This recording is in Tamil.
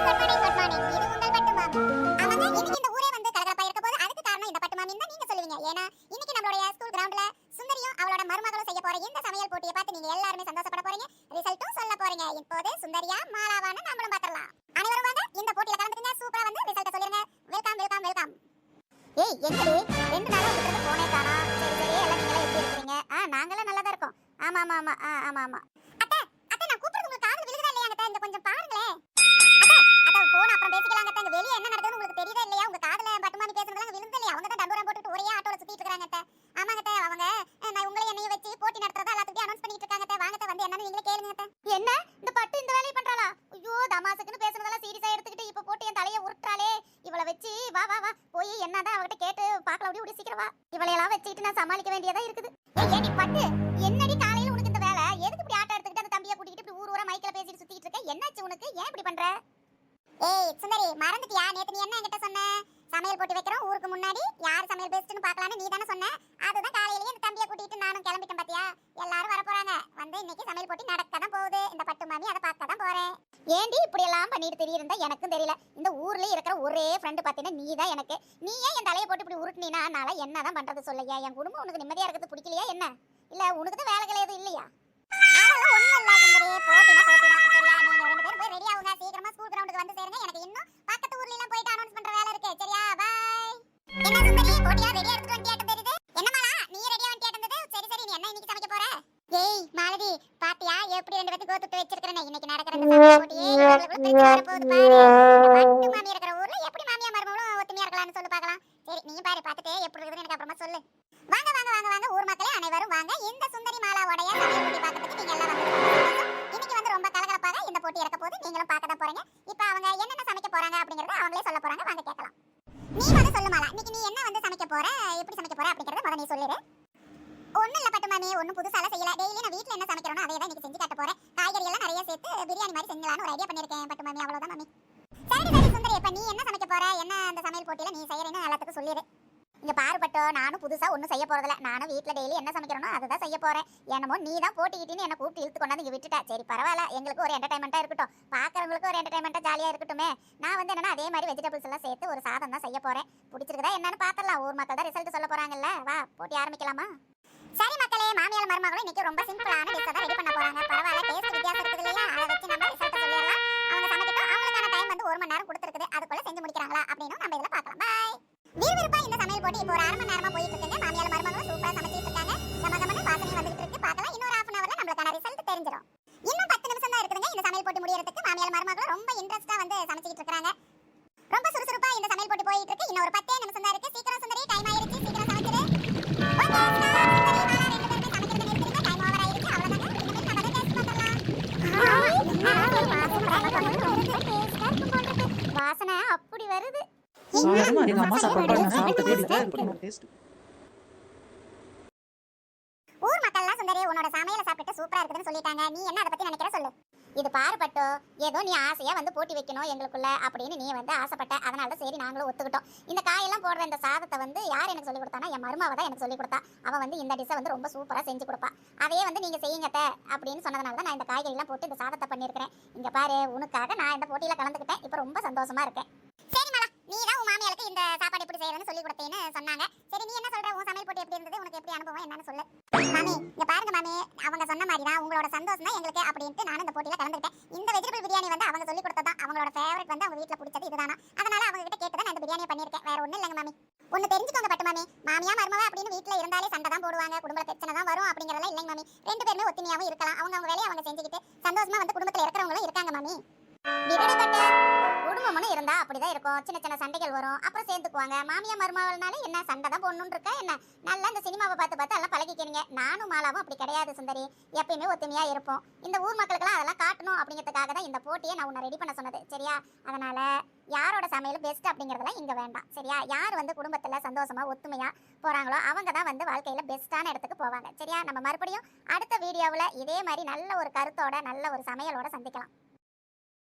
Good morning. இது உங்கள் பட்டு மாமி. ஆமாங்க, இன்னைக்கு இந்த ஊரே வந்து கலகலப்பா இருக்க போது. அதுக்கு காரணம் இந்த பட்டு மாமின்னு தான் நீங்க சொல்லுவீங்க. ஏன்னா இன்னைக்கு நம்மளுடைய ஸ்கூல் கிரவுண்ட்ல சுந்தரியும் அவளோட மருமகளும் செய்ய போற இந்த சமையல் போட்டியை பார்த்து நீங்க எல்லாரும் சந்தோஷப்பட போறீங்க. ரிசல்ட்டும் சொல்ல போறீங்க. இப்போது சுந்தரியா மாலாவான்னு நம்மளும் பார்த்தறலாம். அனைவரும் வாங்க இந்த போட்டியில கலந்துக்கங்க. சூப்பரா வந்து ரிசல்ட் சொல்லுங்க. Welcome welcome welcome. ஏய் எங்கடி 2 நாளா உங்ககிட்ட போனே காணோம். சரி சரி, எல்லாம் நீங்களே எப்படி இருக்கீங்க? நாங்கலாம் நல்லா தான் இருக்கோம். ஆமா ஆமா ஆமா ஆமா ஆமா. அத்தை அத்தை, நான் கூப்பிடுறது உங்களுக்கு காதுல விழுகுதா இல்லையா? அத்தை இங்க கொஞ்சம் பாருங்களே. அத்தை அத்தை, போன் அப்புறம் பேசிக்கலாங்க. அத்தை வெளிய என்ன நடக்குதுன்னு உங்களுக்கு தெரியுதா இல்லையா? உங்க காதுல பட்டுமானி பேசுறதெல்லாம் விழுந்து இல்லையா? அவங்க தான் டம்பூரம் போட்டுட்டு ஒரே ஆட்டோல சுத்திட்டு இருக்காங்க. அத்தை ஆமாங்க அத்தை, அவங்க நான் உங்களை என்னைய வச்சு போட்டி நடத்துறதா எல்லாத்துக்கும் அனௌன்ஸ் பண்ணிட்டு இருக்காங்க. அத்தை வாங்க அத்தை, வந்து என்னன்னு நீங்களே கேளுங்க. அத்தை என்ன இந்த பட்டு இந்த வேலைய பண்றாளா? ஐயோ, தமாசுக்குன்னு பேசுறதெல்லாம் சீரியஸா எடுத்துக்கிட்டு இப்ப போட்டு என் தலைய உருட்டாளே. இவளை வச்சு வா வா வா போய் என்னதான் அவகிட்ட கேட்டு பார்க்கலாம். அப்படி சீக்கிரம் வா. இவளையெல்லாம் வச்சுக்கிட்டு நான் சமாளிக்க வேண்டியதா இருக்குது. ஏடி பட்டு, என்னடி காலையில உனக்கு இந்த வேலை? எதுக்கு இப்படி ஆட்ட எடுத்துக்கிட்டு அந்த தம்பியை கூட்டிட்டு இப்படி ஊர் ஊரா மைக்ல பேசிட்டு சுத்திட்டு இருக்க? என்னாச்சு உனக்கு? ஏன் இப்படி பண்ற? ஏய் சுந்தரி, மறந்துட்டியா? நேத்து நீ என்ன என்கிட்ட சொன்ன? சமையல் போட்டி வைக்கிறோம் ஊருக்கு முன்னாடி, யார் சமையல் பெஸ்ட்னு பார்க்கலாம்னு நீ தானே சொன்ன. அதுதான் காலையிலேயே இந்த தம்பியை கூட்டிட்டு நானும் கிளம்பிட்டேன். பாத்தியா, எல்லாரும் வர போறாங்க. வந்து இன்னைக்கு சமையல் போட்டி நடக்க தான் போகுது. இந்த பட்டு மாமி அதை பார்க்க தான் போறேன். ஏண்டி இப்படி எல்லாம் பண்ணிட்டு தெரியிருந்தா எனக்கும் தெரியல. இந்த ஊர்ல இருக்கிற ஒரே ஃப்ரெண்டு பாத்தீங்கன்னா நீ தான் எனக்கு. நீ ஏன் என் தலையை போட்டு இப்படி உருட்டினா நாள என்னதான் பண்றது சொல்லையா? என் குடும்பம் உனக்கு நிம்மதியா இருக்கிறது பிடிக்கலையா என்ன? இல்ல உனக்கு தான் வேலைகள் எதுவும் இல்லையா? அதெல்லாம் ஒண்ணும் இல்ல சுந்தரி, போட்டினா போட்டிதான். சரியா, நீங்க 2 பேரும் போய் ரெடி ஆகுங்க. சீக்கிரமா ஸ்கூல் கிரவுண்டுக்கு வந்து சேருங்க. எனக்கு இன்னும் பக்கத்து ஊர்ல எல்லாம் போயிட்டு அனௌன்ஸ் பண்ற வேலை இருக்கு. சரியா, பை. என்ன சுந்தரி, போட்டியா ரெடியா எடுத்துட்டு வந்துட்டியாட்டு தெரியுது. என்னமாலா நீ ரெடியா வந்துட்டியாட்டு இருந்தது? சரி சரி, நீ என்ன இன்னைக்கு சமைக்க போற? ஏய் மாலதி, பாத்தியா எப்படி 2 பேத்துக்கு கோத்துட்டு வச்சிருக்கேன். இன்னைக்கு நடக்கிற இந்த சமையல் போட்டியே உங்களுக்கு பிரச்சனை வர போகுது பாரு. இந்த பட்டு மாமி இருக்கிற ஊர்ல எப்படி மாமியா மருமகளும் ஒத்துமையா இருக்கலாம்னு சொல்லு பார்க்கலாம். சரி நீ பாரு, பார்த்துட்டு எப்படி இருக்குதுன்னு எனக்கு அப்புறமா சொல்லு. வாங்க வாங்க வாங்க வாங்க, ஊர் மக்களே அனைவரும் வாங்க. இந்த சுந்தரி மாலாவோடைய சமையல் போட்டி பார்க்கிறதுக்கு நீங்க எல்லாம் வந்து இன்னைக்கு வந்து ரொம்ப கலகலப்பாக இந்த போட்டி இருக்க போது. நீங்களும் பார்க்க தான் போறீங்க. இப்போ அவங்க என்னென்ன சமைக்க போறாங்க அப்படிங்கறத அவங்களே சொல்ல போறாங்க. வாங்க கேட்கலாம். நீ வந்து சொல்லு மாலா, இன்னைக்கு நீ என்ன வந்து சமைக்க போற, எப்படி சமைக்க போற அப்படிங்கறத முதல்ல நீ சொல்லிடு. ஒண்ணும் இல்ல பட்டு மாமி, ஒண்ணும் புதுசால செய்யல. டெய்லி நான் வீட்ல என்ன சமைக்கிறேனோ அதே தான் இன்னைக்கு செஞ்சு காட்ட போறேன். காய்கறி எல்லாம் நிறைய சேர்த்து பிரியாணி மாதிரி செஞ்சலாம்னு ஒரு ஐடியா பண்ணிருக்கேன் பட்டு மாமி. அவ்வளவுதான் மாமி. சரி சரி சுந்தரி, இப்ப நீ என்ன சமைக்க போற, என்ன அந்த சமையல் போட்டியில நீ செய்யறேன்னு எல்லாத்துக்கும் சொல்லிடு. இங்க பாரு பட்டோ, நானும் புதுசா ஒன்னும் செய்ய போறதில்ல. நானும் வீட்ல டெய்லி என்ன சமைக்கிறனோ அதுதான் செய்ய போறேன். என்னமோ நீ தான் போட்டிக்கிட்டின்னு என்ன கூப்பிட்டு இழுத்து கொண்டாந்து இங்க விட்டுட்ட. சரி பரவாயில்ல, எங்களுக்கு ஒரு என்டர்டைன்மெண்டா இருக்கட்டும், பாக்குறவங்களுக்கு ஒரு என்டர்டைன்மெண்டா ஜாலியா இருக்கட்டுமே. நான் வந்து என்னன்னா அதே மாதிரி வெஜிடபிள்ஸ் எல்லாம் சேர்த்து ஒரு சாதம் தான் செய்ய போறேன். பிடிச்சிருக்குதா என்னன்னு பாத்திரலாம். ஊர் மக்கள் தான் ரிசல்ட் சொல்ல போறாங்கல்ல. வா போட்டி ஆரம்பிக்கலாமா? சரி மக்களே, மாமியார் மருமகளும் இன்னைக்கு ரொம்ப சிம்பிளான டிஷ் தான் ரெடி பண்ண போறாங்க. பரவாயில்ல, டேஸ்ட் வித்தியாசம் இருக்குது இல்லையா? அதை வச்சு நம்ம ரிசல்ட் சொல்லிடலாம். அவங்க சமைக்கட்டும். அவங்களுக்கான டைம் வந்து 1 மணி நேரம் கொடுத்துருக்குது. அதுக்குள்ள செஞ்சு முடிக்கிறாங்களா அப்படின்னு நம்ம இதுல பார்க்கலாம். பாய். விறுவிறுப்பா இந்த சமையல் போட்டி இப்போ ஒரு 1/2 மணி நேரமா போயிட்டு இருக்குங்க. மாமியார் மருமகளும் சூப்பரா சமைச்சிட்டு இருக்காங்க. கமகமன்னு வாசனை வந்துட்டு இருக்கு. பார்க்கலாம், இன்னொரு 1/2 ஹவர்ல நம்மளுக்கான ரிசல்ட் தெரிஞ்சிடும். இன்னும் 10 நிமிஷம் தான் இருக்குதுங்க இந்த சமையல் போட்டி முடியறதுக்கு. மாமியார் மருமகளும் ரொம்ப இன்ட்ரெஸ்டா வந்து சமைச்சிட்டு இருக்காங்க. ரொம்ப சுறுசுறுப்பா இந்த சமையல் போட்டி போயிட்டு இருக்கு. இன்னும் ஒரு 10 நிமிஷம் தான் இருக்கு. சீக்கிரம் சுந்தரி, டைம் ஆயிருச்சு. சீக்கிரம் சமைச்சிடு. ஓகே வாசனை அப்படி வருது. ஊர் மக்கள்லாம் சுந்தரி உன்னோட சமையலை சாப்பிட்டு சூப்பரா இருக்குதுன்னு சொல்லிட்டாங்க. நீ என்ன அதை பத்தி நினைக்கிற சொல்லு. இது பாரு பட்டோ, ஏதோ நீ ஆசையா வந்து போட்டி வைக்கணும் எங்களுக்குள்ள அப்படின்னு நீ வந்து ஆசைப்பட்ட. அதனால தான் சரி நாங்களும் ஒத்துக்கிட்டோம். இந்த காயெல்லாம் போடுற இந்த சாதத்தை வந்து யார் எனக்கு சொல்லி கொடுத்தானா? என் மருமாவை தான் எனக்கு சொல்லி கொடுத்தா. அவன் வந்து இந்த டிஷ்ஷை வந்து ரொம்ப சூப்பரா செஞ்சு கொடுப்பா. அதையே வந்து நீங்க செய்யுங்கட்ட அப்படின்னு சொன்னதுனால தான் நான் இந்த காய்கறிலாம் போட்டு இந்த சாதத்தை பண்ணியிருக்கிறேன். இங்க பாரு, உனக்காக நான் இந்த போட்டியில கலந்துக்கிட்டேன். இப்போ ரொம்ப சந்தோஷமா இருக்கேன். சரி மாலா, நீ தான் உன் மாமியாருக்கு இந்த சாப்பாடு எப்படி செய்யறதுன்னு சொல்லி கொடுத்தேன்னு சொன்னாங்க. சரி நீ என்ன சொல்ற, உன் சமையல் போட்டி எப்படி இருந்தது, உனக்கு எப்படி அனுபவம் என்னன்னு சொல்லு. மாமி இங்க பாருங்க மாமி, அவங்க சொன்ன மாதிரி தான் உங்களோட சந்தோஷம் தான் எங்களுக்கு அப்படின்ட்டு நானும் இந்த போட்டியில கலந்துக்கிட்டேன். இந்த வெஜிடபிள் பிரியாணி வந்து அவங்க சொல்லி கொடுத்ததான். அவங்களோட ஃபேவரட் வந்து அவங்க வீட்ல பிடிச்சது இதுதானா. அதனால அவங்க கிட்ட கேட்டு தான் நான் இந்த பிரியாணி பண்ணிருக்கேன். வேற ஒண்ணும் இல்லங்க மாமி. ஒன்னு தெரிஞ்சுக்கோங்க பட்டு மாமி, மாமியா மருமவா அப்படின்னு வீட்ல இருந்தாலே சண்டை தான் போடுவாங்க, குடும்ப பிரச்சனை தான் வரும் அப்படிங்கறதெல்லாம் இல்லங்க மாமி. 2 பேருமே ஒத்துமையாவும் இருக்கலாம். அவங்க வேலையை அவங்க செஞ்சுக்கிட்டு சந்தோஷமா வந்து குடும்பத்துல இருக்கிறவங்களும் இருக்காங்க மாமி. விடுபட்ட குடும்பம்னு இருந்தா அப்படிதான் இருக்கும். சின்ன சின்ன சண்டைகள் வரும், அப்புறம் சேர்ந்துக்குவாங்க. மாமியா மருமகள்னால என்ன சண்டை தான் போடணும்னு இருக்கா என்ன? நல்லா இந்த சினிமாவை பார்த்து பார்த்து எல்லாம் பழகிக்கிறீங்க. நானும் மாலாவும் அப்படி கிடையாது சுந்தரி, எப்பயுமே ஒத்துமையா இருப்போம். இந்த ஊர் மக்களுக்கெல்லாம் அதெல்லாம் காட்டணும் அப்படிங்கிறதுக்காக தான் இந்த போட்டியை நான் உன்னை ரெடி பண்ண சொன்னது. சரியா, அதனால யாரோட சமையல் பெஸ்ட் அப்படிங்கறதெல்லாம் இங்க வேண்டாம். சரியா, யார் வந்து குடும்பத்துல சந்தோஷமா ஒத்துமையா போறாங்களோ அவங்க தான் வந்து வாழ்க்கையில பெஸ்டான இடத்துக்கு போவாங்க. சரியா, நம்ம மறுபடியும் அடுத்த வீடியோவில் இதே மாதிரி நல்ல ஒரு கருத்தோட நல்ல ஒரு சமையலோட சந்திக்கலாம்.